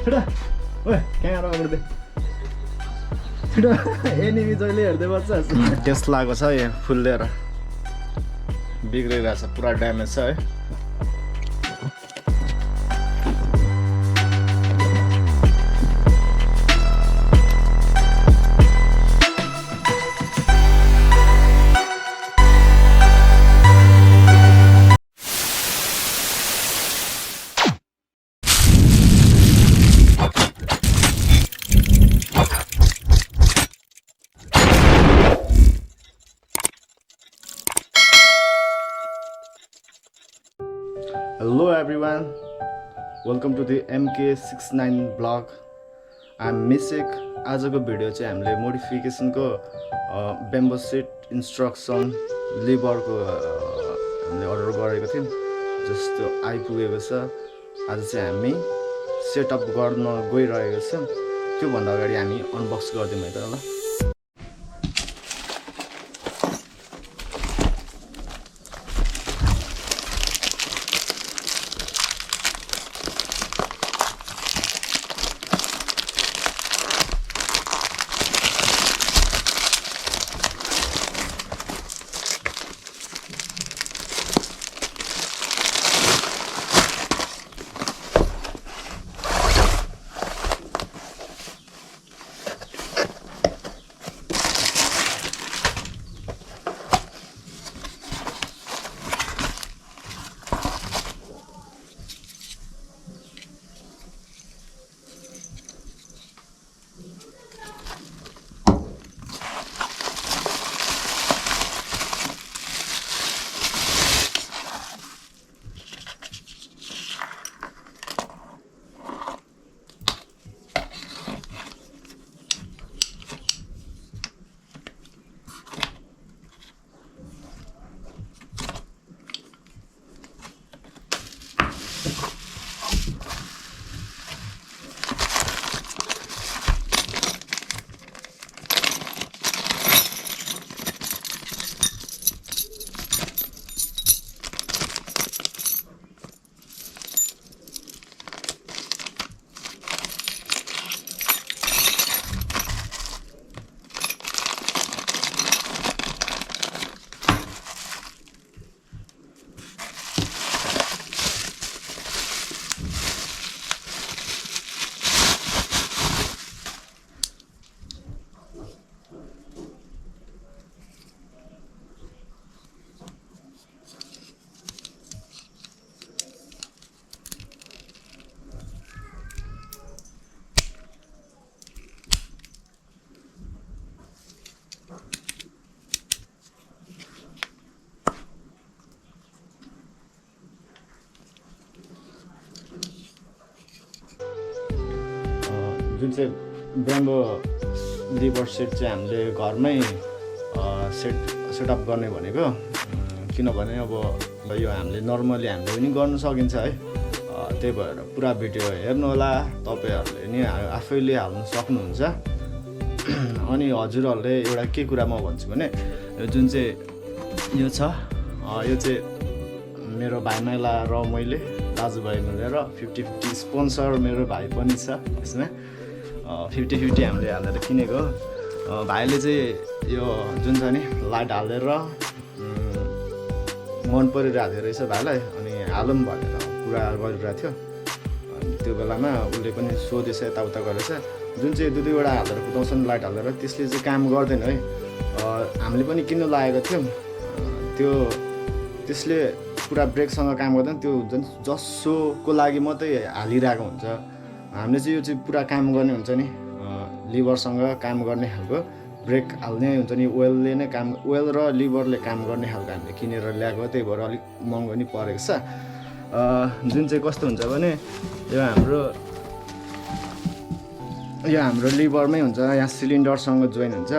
छिटो ओए क्यामेरा गर्दै छिटो एनिमी जहिले हेर्दै बस्छस् टेस्लाको छ यो फुल्लेर बिग्रिरहेछ पुरा ड्यामेज छ है Hello everyone, welcome to the MK69 vlog. I'm Misik. आजको भिडियो चाहिँ हामीले मोडिफिकेसनको बेम्बो सिट इन्स्ट्रक्सन लिभरको हामीले अर्डर गरेको थियौँ जस्तो आइपुगेको छ। आज चाहिँ हामी सेटअप गर्न गइरहेको छौँ। त्योभन्दा अगाडि हामी अनबक्स गर्दियौँ है त ल। जुन चाहिँ बेम्बो लिभर सेट चाहिँ हामीले घरमै सेटअप गर्ने भनेको किनभने अब यो हामीले नर्मली हामीले पनि गर्न सकिन्छ है त्यही भएर पुरा भिडियो हेर्नु होला तपाईहरुले नि आफैले हाल्न सक्नुहुन्छ अनि हजुरहरुले एउटा के कुरा म भन्छु भने यो जुन चाहिँ यो छ यो चाहिँ मेरो भाइ माइला र मैले दाजुभाइ मिलेर 50-50 स्पोन्सर मेरो भाइ पनि छ यसमा 50-50 हामीले हालेर किनेको भाइले चाहिँ यो जुन छ नि लाइट हालेर मन परिरहेको रहेछ भाइलाई अनि हालौँ भनेर कुरा गरिरहेको थियो अनि त्यो बेलामा उसले पनि सोधेछ यताउता गरेछ जुन चाहिँ दुईवटा हालेर कुदाउँछन् लाइट हालेर त्यसले चाहिँ काम गर्दैन है हामीले पनि किन्नु लागेको थियौँ त्यसले पुरा ब्रेकसँग काम गर्दैन त्यो जसोको लागि मात्रै हालिरहेको हुन्छ हामीले चाहिँ यो चाहिँ पुरा काम गर्ने हुन्छ नि लिभरसँग काम गर्ने खालको ब्रेक हाल्ने हुन्छ नि ओइलले नै काम ओइल र लिभरले काम गर्ने खालको हामीले किनेर ल्याएको त्यही भएर अलिक महँगो नि परेको छ जुन चाहिँ कस्तो हुन्छ भने यो हाम्रो लिभरमै हुन्छ यहाँ सिलिन्डरसँग जोइन हुन्छ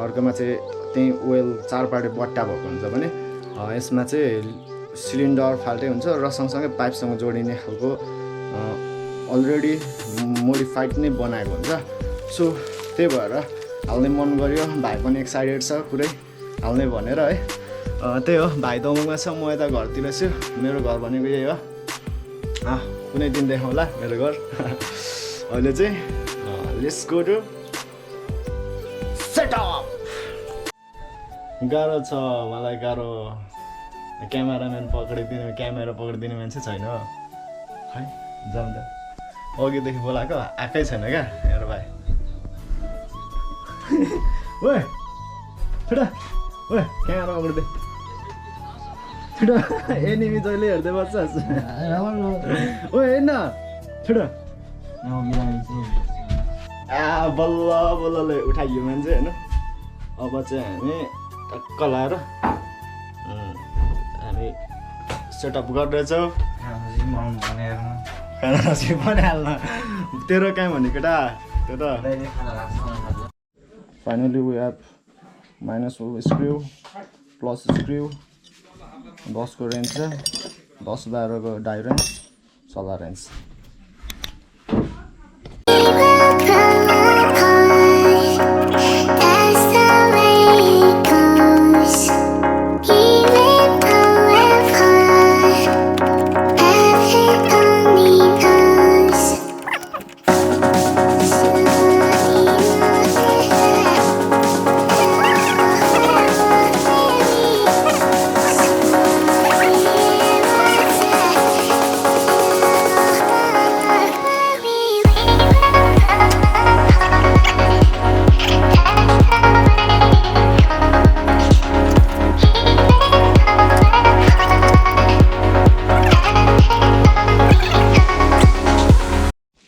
अर्कोमा चाहिँ त्यही ओइल चारपाटे बट्टा भएको हुन्छ भने यसमा चाहिँ सिलिन्डर फाल्टै हुन्छ र सँगसँगै पाइपसँग जोडिने खालको अलरेडी मोडिफाइड नै बनाएको हुन्छ सो त्यही भएर हाल्ने मन गर्यो भाइ पनि एक्साइटेड छ पुरै हाल्ने भनेर है त्यही हो भाइ दमकमा छ म यता घरतिर छु मेरो घर भनेको यही हो कुनै दिन देखाउँला मेरो घर अहिले चाहिँ लेट्स गो टु सेटअप। गाह्रो छ मलाई, गाह्रो। क्यामेरा पक्रिदिने मान्छे छैन खै। जाउँ त, अघिदेखि बोलाएको आएकै छैन क्या मेरो भाइ। ओए छिटो, ओए क्यामेरा पक्रिदे छिटो। एनिमी जहिले हेर्दै बस्छस्। ओए हेर्न छिटो। बल्ल बल्लले उठाइयो मान्छे होइन। अब चाहिँ हामी टक्क लाएर हामी सेटअप गर्दैछौँ। खाना चाहिँ बनाइहाल्न तेरो काम हो नि केटा त्यो त। Finally we have minus screw plus screw 10 को रेन्ज छ, 10-12 को डाइ रेन्ज, 16 रेन्ज।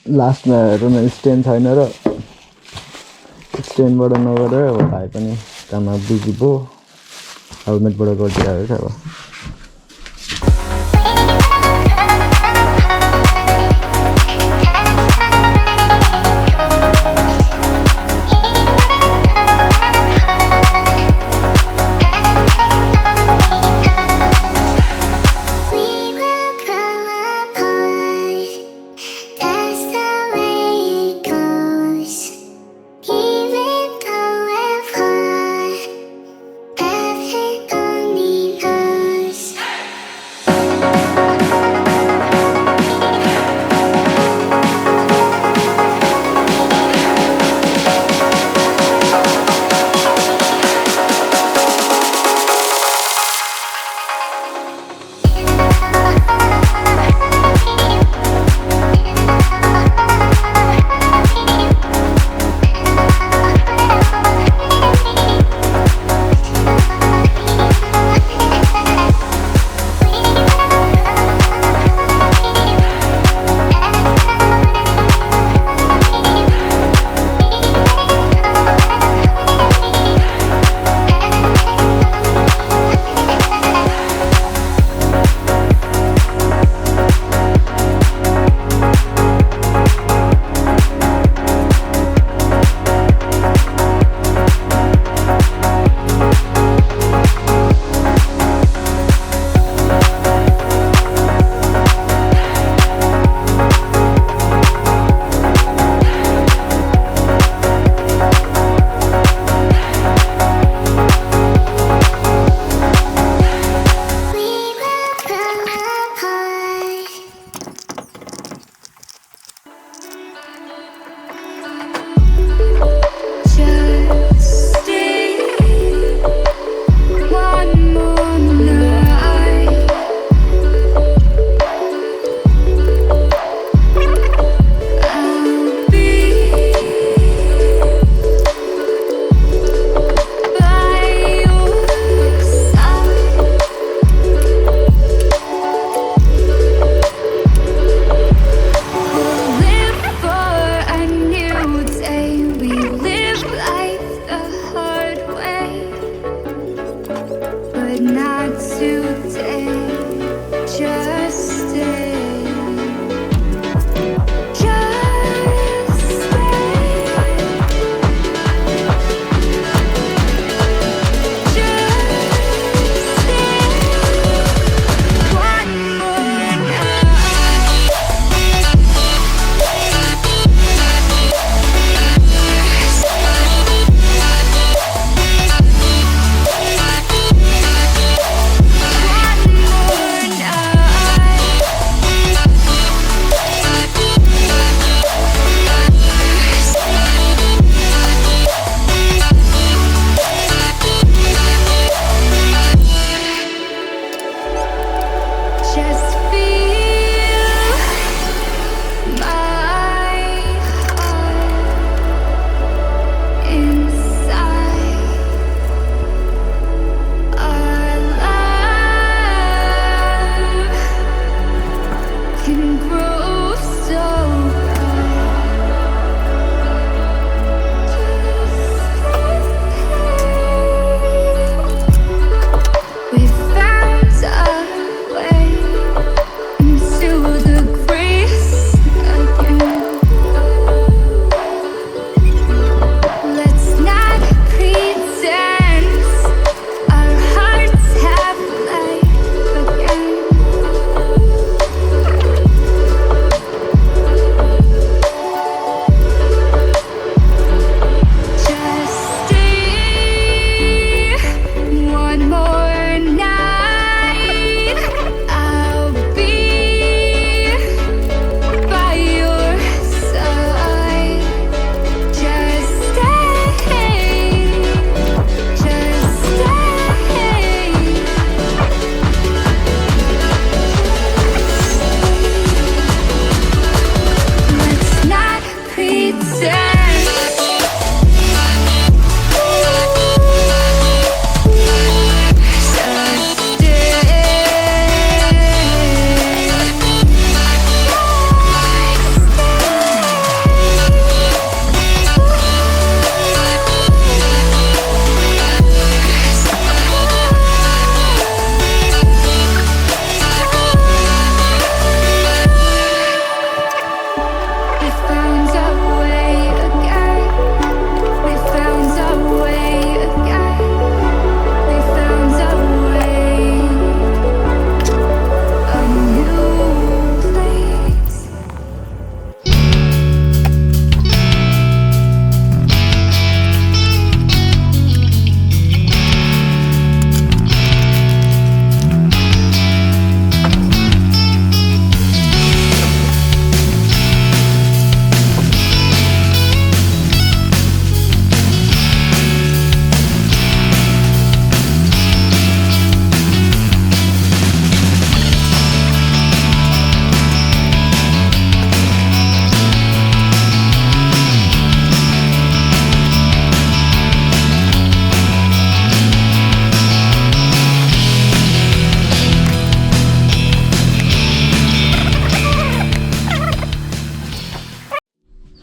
लास्टमा हेर्नु स्ट्यान्ड छैन र स्ट्यान्डबाट नगरेर अब भाइ पनि काममा बिजी भयो। हेलमेटबाट गरिदिरहेको छ अब।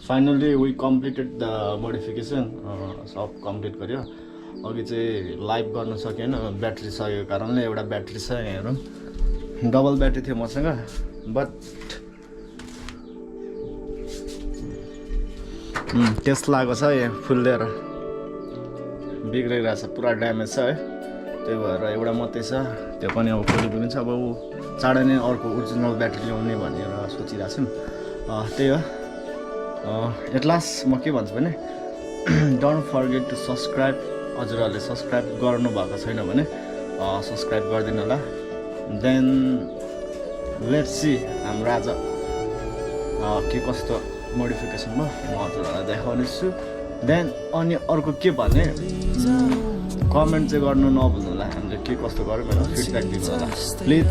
Finally we completed the modification सब कम्प्लिट गर्यो अघि चाहिँ लाइभ गर्न सकेन ब्याट्री सकेको कारणले एउटा ब्याट्री छ यहाँ हेरौँ डबल ब्याट्री थियो मसँग बट टेस्लाको छ यहाँ फुल्लिएर बिग्रिरहेको छ पुरा ड्यामेज छ है त्यही भएर एउटा मात्रै छ त्यो पनि अब खोली पनि छ अब ऊ चाँडै नै अर्को ओरिजिनल ब्याट्री ल्याउने भनेर सोचिरहेको छौँ त्यही हो एट लास्ट म के भन्छु भने डोन्ट फर्गेट टु सब्सक्राइब हजुरहरूले सब्सक्राइब गर्नुभएको छैन भने सब्सक्राइब गरिदिनु होला देन लेट्स सी हाम्रो आज के कस्तो मोडिफिकेसन भयो म हजुरहरूलाई देखाउनेछु देन अनि अर्को के भने कमेन्ट चाहिँ गर्नु नभुल्नु होला हामीले के कस्तो गऱ्यौँ भनेर फिडब्याक दिनु होला प्लिज